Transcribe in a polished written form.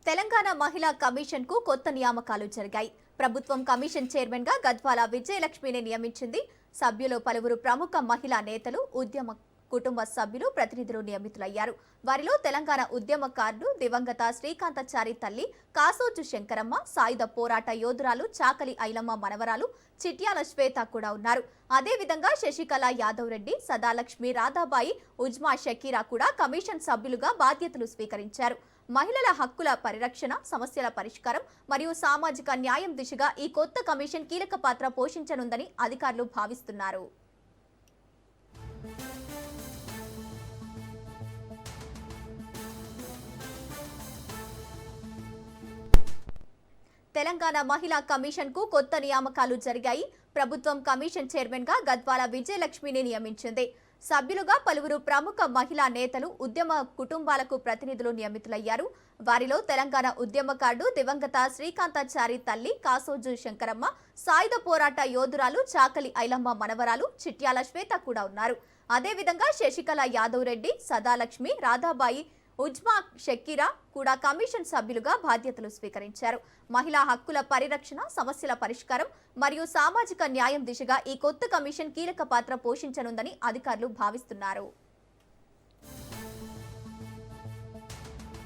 తెలంగాణ మహిళా కమిషన్ కు కొత్త నియామకాలు జరిగాయి. ప్రభుత్వం కమిషన్ చైర్మన్ గా గద్వాల విజయలక్ష్మిని నియమించింది. సభ్యులు పలువురు ప్రముఖ మహిళా నేతలు, ఉద్యమ కుటుంబ సభ్యులు, ప్రతినిధులు నియమితులయ్యారు. వారిలో తెలంగాణ ఉద్యమకారులు దివంగత శ్రీకాంతాచారి తల్లి కాసోజు శంకరమ్మ, సాయుధ పోరాట యోధురాలు చాకలి ఐలమ్మ మనవరాలు చిట్యాల శ్వేత కూడా ఉన్నారు. అదేవిధంగా శశికళ యాదవ్ రెడ్డి, సదాలక్ష్మి, రాధాబాయి, ఉజ్మా షకీరా కూడా కమిషన్ సభ్యులుగా బాధ్యతలు స్వీకరించారు. మహిళల హక్కుల పరిరక్షణ, సమస్యల పరిష్కారం మరియు సామాజిక న్యాయం దిశగా ఈ కొత్త కమిషన్ కీలక పాత్ర పోషించనుందని అధికారులు భావిస్తున్నారు. తెలంగాణ మహిళా కమిషన్ కు కొత్త నియామకాలు జరిగాయి. ప్రభుత్వం కమిషన్ చైర్మన్ గా గద్వాల విజయలక్ష్మిని నియమించింది. సభ్యులుగా పలువురు ప్రముఖ మహిళా నేతలు, ఉద్యమ కుటుంబాలకు ప్రతినిధులు నియమితులయ్యారు. వారిలో తెలంగాణ ఉద్యమకారుడు దివంగత శ్రీకాంతాచారి తల్లి కాసోజు శంకరమ్మ, సాయుధ పోరాట యోధురాలు చాకలి ఐలమ్మ మనవరాలు చిట్యాల శ్వేత కూడా ఉన్నారు. అదేవిధంగా శశికళ యాదవ్ రెడ్డి, సదాలక్ష్మి, రాధాబాయి, ఉజ్మా షకీరా కూడా కమిషన్ సభ్యులుగా బాధ్యతలు స్వీకరించారు. మహిళా హక్కుల పరిరక్షణ, సమస్యల పరిష్కారం మరియు సామాజిక న్యాయం దిశగా ఈ కొత్త కమిషన్ కీలక పాత్ర పోషించనుందని అధికారులు భావిస్తున్నారు.